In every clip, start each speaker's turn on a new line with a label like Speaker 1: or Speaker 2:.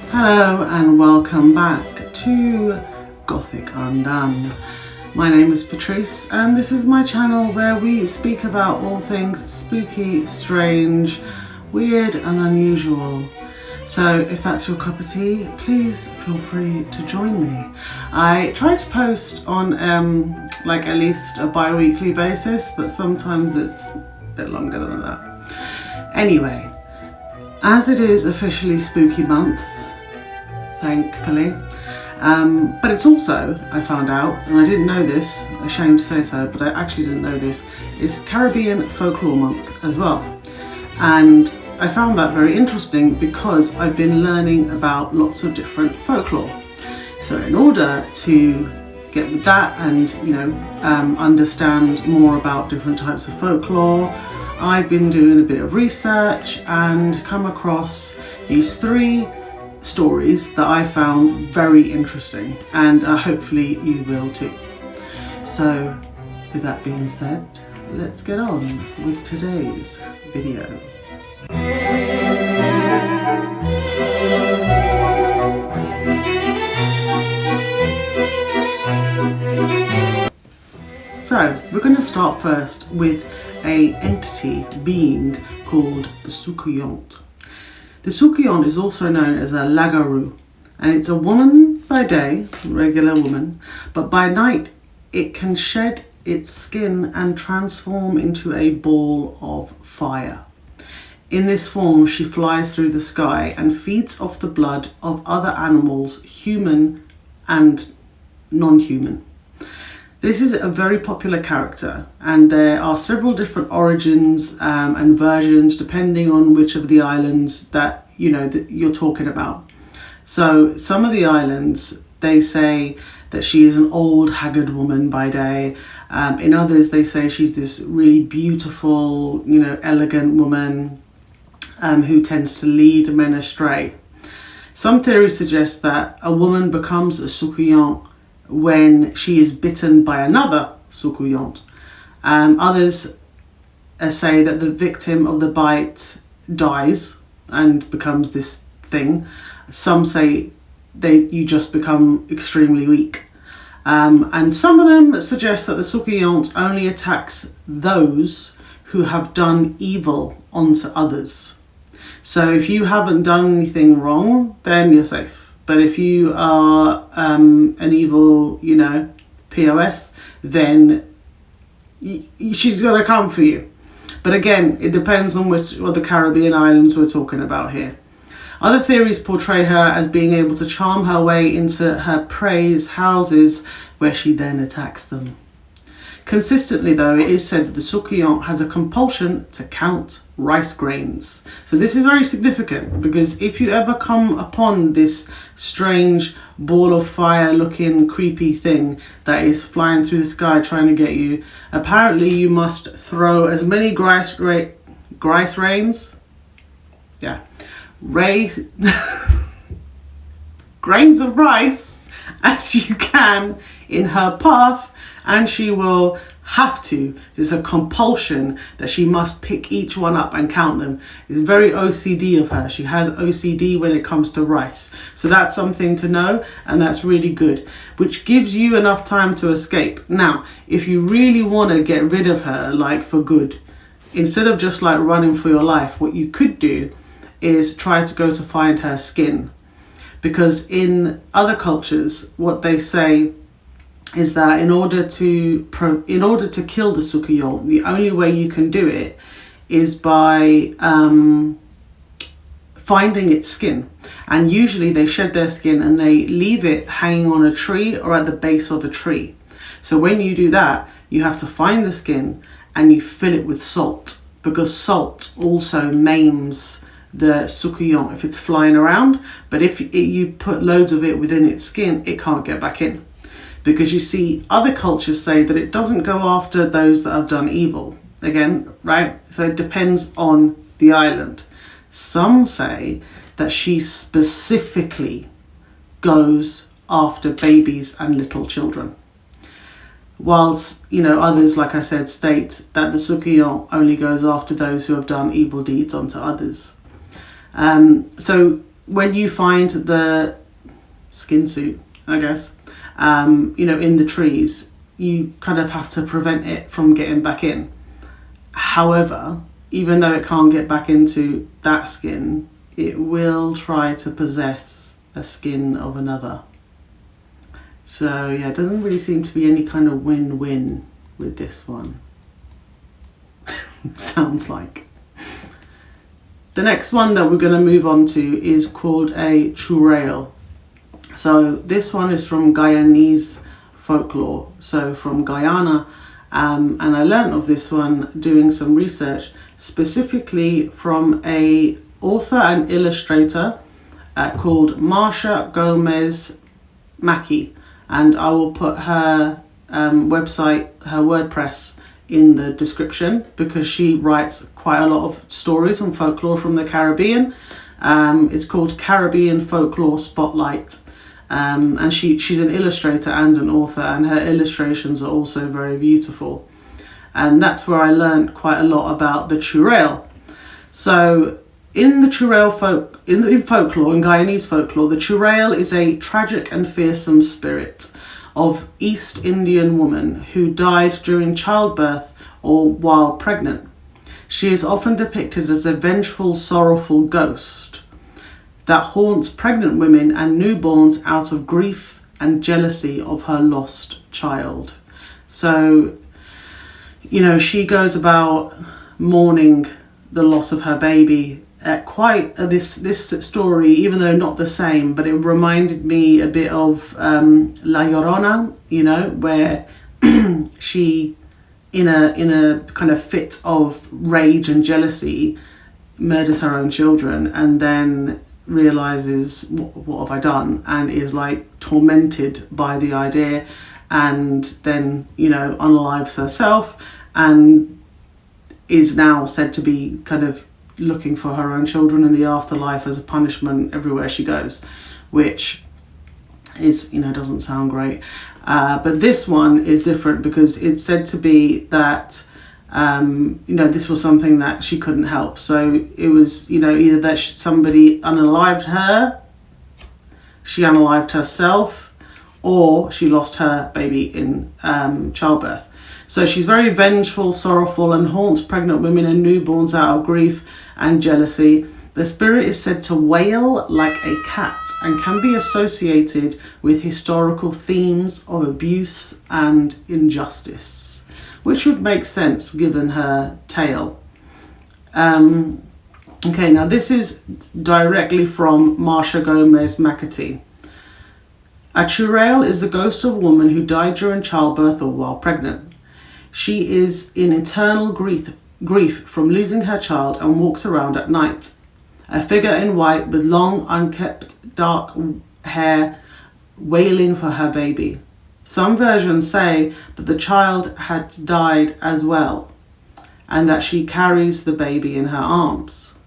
Speaker 1: Hello and welcome back to Gothic Undone. My name is Patrice and this is my channel where we speak about all things spooky, strange, weird and unusual. So if that's your cup of tea, please feel free to join me. I try to post on like at least a bi-weekly basis, but sometimes it's a bit longer than that. Anyway, as it is officially spooky month, thankfully, but it's also, I found out, and I didn't know this, ashamed to say so, but I actually didn't know this, it's Caribbean Folklore month as well. And I found that very interesting because I've been learning about lots of different folklore. So in order to get with that and, understand more about different types of folklore, I've been doing a bit of research and come across these three stories that I found very interesting, and hopefully you will too. So with that being said, let's get on with today's video. So we're going to start first with an entity being called the spookiest. The spookiest is also known as a lagaru, and it's a woman by day, regular woman, but by night it can shed its skin and transform into a ball of fire. In this form, she flies through the sky and feeds off the blood of other animals, human and non-human. This is a very popular character, and there are several different origins and versions depending on which of the islands that that you're talking about. So some of the islands, they say that she is an old haggard woman by day. In others, they say she's this really beautiful, elegant woman who tends to lead men astray. Some theories suggest that a woman becomes a spookiest when she is bitten by another spookiest. Others say that the victim of the bite dies and becomes this thing. Some say you just become extremely weak. And some of them suggest that the spookiest only attacks those who have done evil onto others. So if you haven't done anything wrong, then you're safe. But if you are an evil, POS, then she's going to come for you. But again, it depends on what the Caribbean islands we're talking about here. Other theories portray her as being able to charm her way into her prey's houses, where she then attacks them. Consistently though, it is said that the spookiest has a compulsion to count rice grains. So this is very significant, because if you ever come upon this strange ball of fire looking creepy thing that is flying through the sky trying to get you, apparently you must throw as many grains of rice as you can in her path, and she will have to. There's a compulsion that she must pick each one up and count them. It's very OCD of her. She has OCD when it comes to rice. So that's something to know, and that's really good, which gives you enough time to escape. Now, if you really want to get rid of her, like for good, instead of just like running for your life, what you could do is try to go to find her skin. Because in other cultures, what they say is that in order to kill the spookiest, the only way you can do it is by finding its skin. And usually they shed their skin and they leave it hanging on a tree or at the base of a tree. So when you do that, you have to find the skin and you fill it with salt, because salt also maims the spookiest if it's flying around. But if you put loads of it within its skin, it can't get back in. Because you see, other cultures say that it doesn't go after those that have done evil. Again, right? So it depends on the island. Some say that she specifically goes after babies and little children. Whilst, others, like I said, state that the spookiest only goes after those who have done evil deeds onto others. So when you find the skin suit, I guess, in the trees, you kind of have to prevent it from getting back in. However, even though it can't get back into that skin, it will try to possess a skin of another. So yeah, it doesn't really seem to be any kind of win-win with this one. Sounds like. The next one that we're going to move on to is called a churel. So this one is from Guyanese folklore, so from Guyana, and I learnt of this one doing some research, specifically from a author and illustrator called Marsha Gomez Mackey, and I will put her website, her WordPress, in the description, because she writes quite a lot of stories and folklore from the Caribbean. It's called Caribbean Folklore Spotlight. And she's an illustrator and an author, and her illustrations are also very beautiful. And that's where I learned quite a lot about the churel. So in the churel in folklore, in Guyanese folklore, the churel is a tragic and fearsome spirit of East Indian woman who died during childbirth or while pregnant. She is often depicted as a vengeful, sorrowful ghost that haunts pregnant women and newborns out of grief and jealousy of her lost child. So, she goes about mourning the loss of her baby. This story, even though not the same, but it reminded me a bit of La Llorona, where she, in a kind of fit of rage and jealousy, murders her own children, and then realizes, what have I done, and is like tormented by the idea, and then unalives herself, and is now said to be kind of looking for her own children in the afterlife as a punishment everywhere she goes, which is doesn't sound great, but this one is different because it's said to be that this was something that she couldn't help. So it was, either that somebody unalived her, she unalived herself, or she lost her baby in childbirth. So she's very vengeful, sorrowful, and haunts pregnant women and newborns out of grief and jealousy. The spirit is said to wail like a cat and can be associated with historical themes of abuse and injustice, which would make sense given her tale. Okay, now this is directly from Marsha Gomez Mackey. A churel is the ghost of a woman who died during childbirth or while pregnant. She is in eternal grief from losing her child and walks around at night. A figure in white with long, unkempt, dark hair, wailing for her baby. Some versions say that the child had died as well, and that she carries the baby in her arms.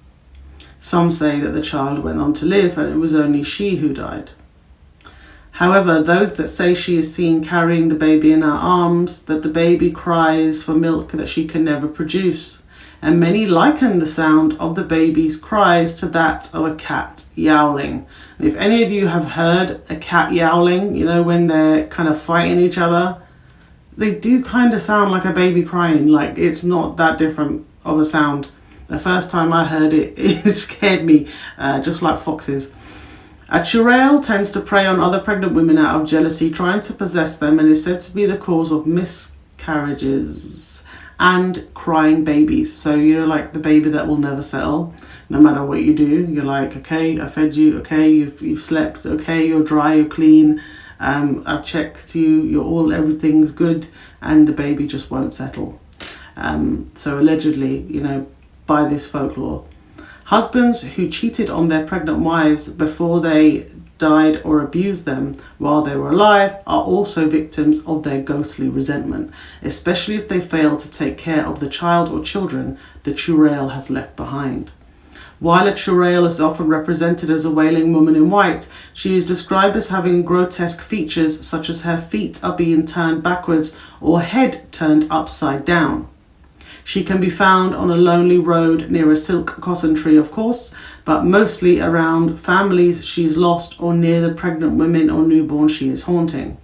Speaker 1: Some say that the child went on to live and it was only she who died. However, those that say she is seen carrying the baby in her arms, that the baby cries for milk that she can never produce, and many liken the sound of the baby's cries to that of a cat yowling. And if any of you have heard a cat yowling, when they're kind of fighting each other, they do kind of sound like a baby crying. Like, it's not that different of a sound. The first time I heard it, it scared me, just like foxes. A churel tends to prey on other pregnant women out of jealousy, trying to possess them, and is said to be the cause of miscarriages and crying babies. So like the baby that will never settle, no matter what you do. You're like, okay, I fed you, okay, you've slept, okay, you're dry, you're clean, I've checked you, everything's good, and the baby just won't settle. So allegedly, by this folklore, husbands who cheated on their pregnant wives before they died or abused them while they were alive are also victims of their ghostly resentment, especially if they fail to take care of the child or children the churel has left behind. While a churel is often represented as a wailing woman in white, she is described as having grotesque features such as her feet are being turned backwards or head turned upside down. She can be found on a lonely road near a silk cotton tree, of course, but mostly around families she's lost or near the pregnant women or newborn she is haunting.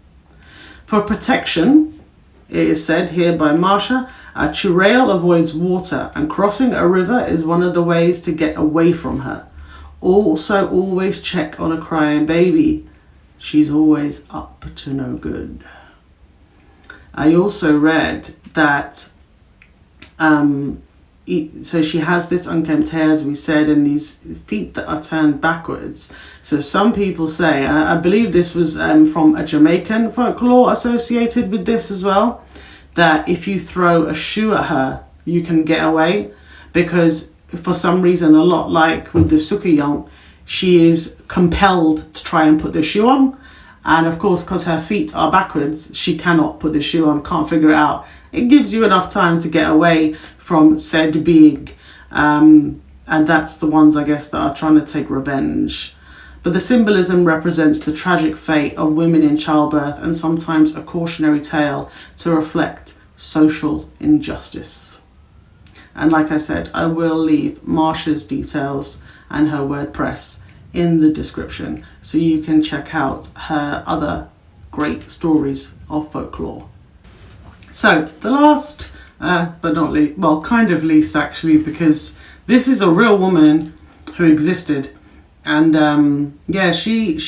Speaker 1: For protection, it is said here by Marsha, a churail avoids water, and crossing a river is one of the ways to get away from her. Also, always check on a crying baby. She's always up to no good. I also read that so she has this unkempt hair, as we said, and these feet that are turned backwards. So some people say, and I believe this was from a Jamaican folklore associated with this as well, that if you throw a shoe at her, you can get away, because for some reason, a lot like with the Sukiyong, she is compelled to try and put the shoe on. And of course, because her feet are backwards, she cannot put the shoe on, can't figure it out. It gives you enough time to get away from said being. And that's the ones, I guess, that are trying to take revenge. But the symbolism represents the tragic fate of women in childbirth, and sometimes a cautionary tale to reflect social injustice. And like I said, I will leave Marsha's details and her WordPress in the description, so you can check out her other great stories of folklore. So the last, but not least, well, kind of least actually, because this is a real woman who existed, and yeah, she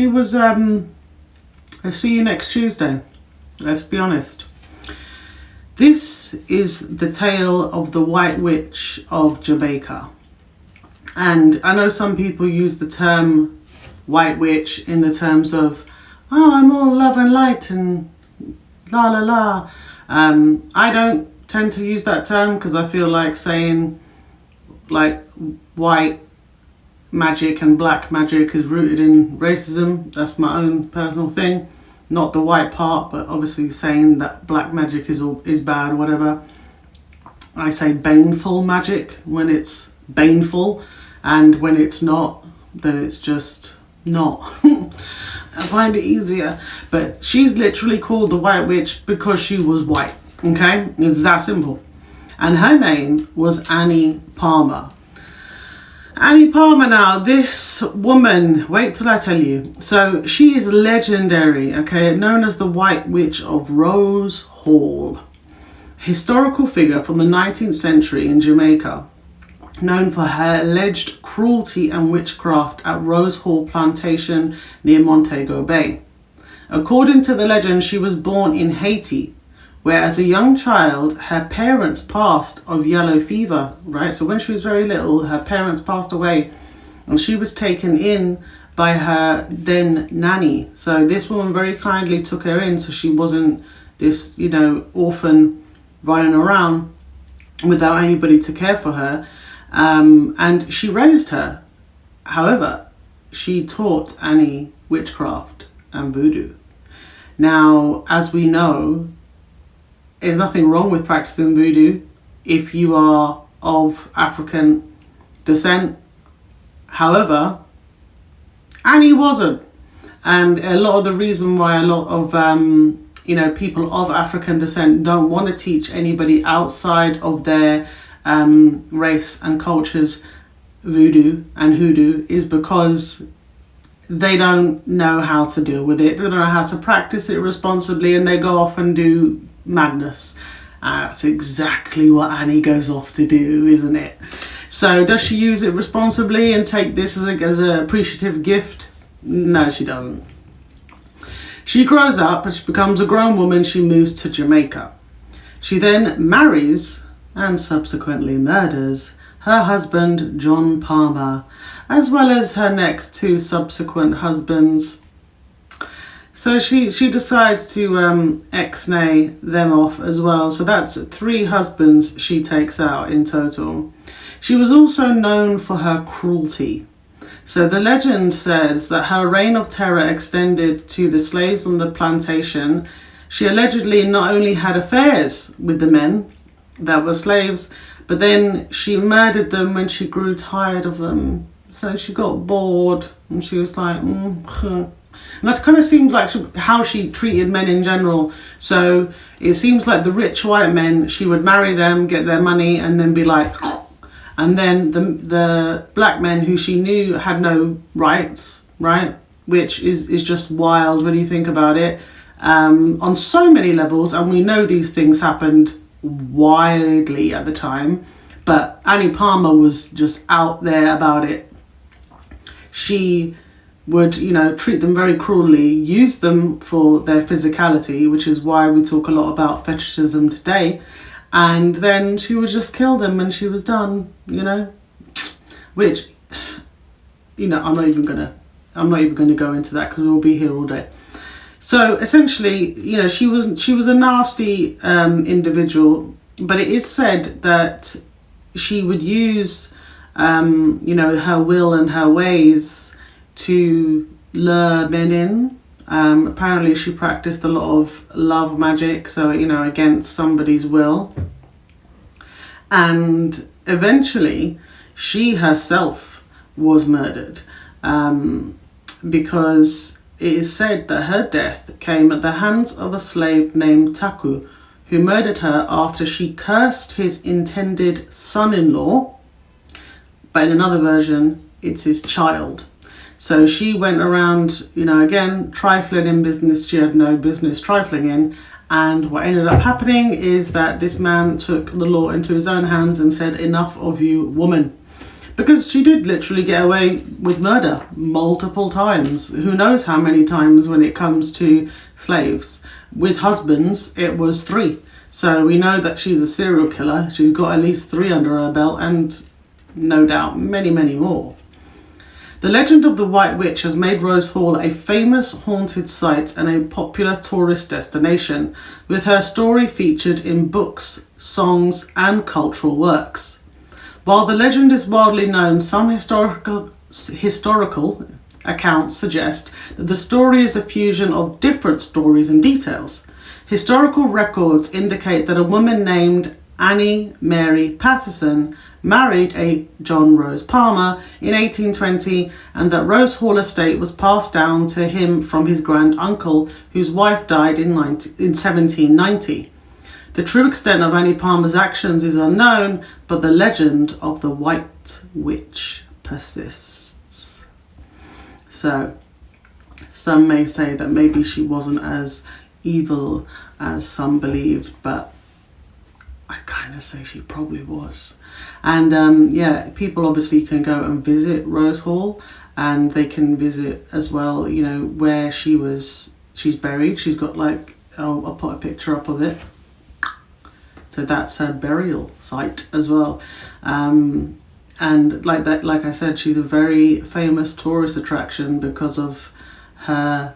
Speaker 1: was. I'll see you next Tuesday. Let's be honest. This is the tale of the White Witch of Jamaica. And I know some people use the term White Witch in the terms of, oh, I'm all love and light and la la la. I don't tend to use that term because I feel like saying like white magic and black magic is rooted in racism. That's my own personal thing. Not the white part, but obviously saying that black magic is bad or whatever. I say baneful magic when it's baneful, and when it's not, then it's just not. I find it easier. But she's literally called the White Witch because she was white. Okay? It's that simple. And her name was Annie Palmer. Annie Palmer, now, this woman, wait till I tell you. So she is legendary, okay, known as the White Witch of Rose Hall. Historical figure from the 19th century in Jamaica, known for her alleged cruelty and witchcraft at Rose Hall Plantation near Montego Bay. According to the legend, she was born in Haiti, where as a young child, her parents passed of yellow fever, right? So when she was very little, her parents passed away and she was taken in by her then nanny. So this woman very kindly took her in so she wasn't this, orphan running around without anybody to care for her. And she raised her. However, she taught Annie witchcraft and voodoo. Now, as we know, there's nothing wrong with practicing voodoo if you are of African descent. However, Annie wasn't. And a lot of the reason why a lot of people of African descent don't want to teach anybody outside of their race and cultures voodoo and hoodoo is because they don't know how to deal with it. They don't know how to practice it responsibly, and they go off and do madness. That's exactly what Annie goes off to do, isn't it? So does she use it responsibly and take this as an appreciative gift? No, she doesn't. She grows up and she becomes a grown woman. She moves to Jamaica. She then marries and subsequently murders her husband, John Palmer, as well as her next two subsequent husbands. So she decides to ex-nay them off as well. So that's 3 husbands she takes out in total. She was also known for her cruelty. So the legend says that her reign of terror extended to the slaves on the plantation. She allegedly not only had affairs with the men that were slaves, but then she murdered them when she grew tired of them. So she got bored and she was like, And that's kind of seemed like how she treated men in general. So it seems like the rich white men, she would marry them, get their money, and then be like, and then the black men who she knew had no rights, right? Which is just wild when you think about it, on so many levels. And we know these things happened widely at the time, but Annie Palmer was just out there about it. She would, you know, treat them very cruelly, use them for their physicality, which is why we talk a lot about fetishism today. And then she would just kill them and she was done, you know, which, you know, I'm not even gonna go into that because we'll be here all day. So essentially, you know, she was a nasty individual, but it is said that she would use, you know, her will and her ways to lure men in. Apparently she practiced a lot of love magic, so, you know, against somebody's will. And eventually she herself was murdered, because it is said that her death came at the hands of a slave named Taku, who murdered her after she cursed his intended son-in-law, but in another version it's his child. So she went around, you know, again, trifling in business she had no business trifling in. And what ended up happening is that this man took the law into his own hands and said, enough of you, woman. Because she did literally get away with murder multiple times. Who knows how many times when it comes to slaves. With husbands, it was 3. So we know that she's a serial killer. She's got at least 3 under her belt, and no doubt many, many more. The legend of the White Witch has made Rose Hall a famous haunted site and a popular tourist destination, with her story featured in books, songs, and cultural works. While the legend is widely known, some historical accounts suggest that the story is a fusion of different stories and details. Historical records indicate that a woman named Annie Mary Patterson married a John Rose Palmer in 1820, and that Rose Hall estate was passed down to him from his grand uncle, whose wife died in 1790. The true extent of Annie Palmer's actions is unknown, but the legend of the White Witch persists. So, some may say that maybe she wasn't as evil as some believed, but I kind of say she probably was. And yeah, people obviously can go and visit Rose Hall, and they can visit as well, you know, where she's buried. She's got like, I'll put a picture up of it. So that's her burial site as well. And like I said, she's a very famous tourist attraction because of her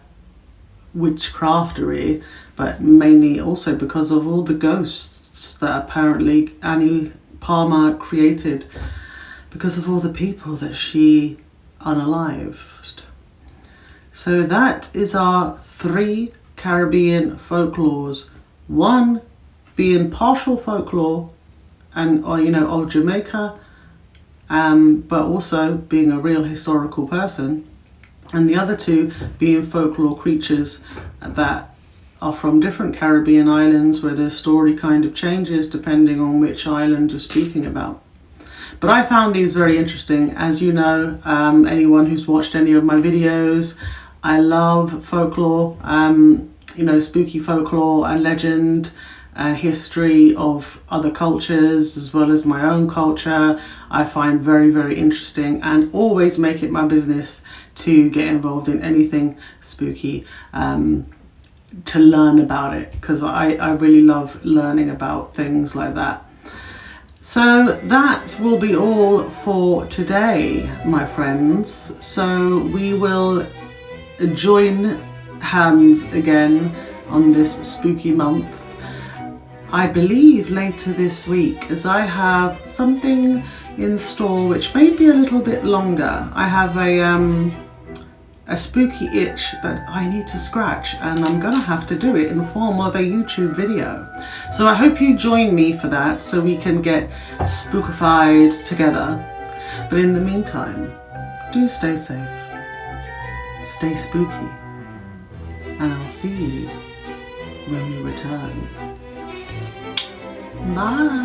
Speaker 1: witchcraftery, but mainly also because of all the ghosts that apparently Annie Palmer created because of all the people that she unalived. So that is our 3 Caribbean folklores. 1 being partial folklore and, or, you know, of Jamaica, but also being a real historical person, and the other 2 being folklore creatures that are from different Caribbean islands where their story kind of changes depending on which island you're speaking about. But I found these very interesting. As you know, anyone who's watched any of my videos, I love folklore, you know, spooky folklore and legend and history of other cultures as well as my own culture. I find very, very interesting, and always make it my business to get involved in anything spooky, to learn about it, because I really love learning about things like that. So that will be all for today, my friends. So we will join hands again on this spooky month, I believe later this week, as I have something in store which may be a little bit longer. I have a spooky itch that I need to scratch, and I'm gonna have to do it in the form of a YouTube video. So I hope you join me for that so we can get spookified together. But in the meantime, do stay safe, stay spooky, and I'll see you when we return. Bye.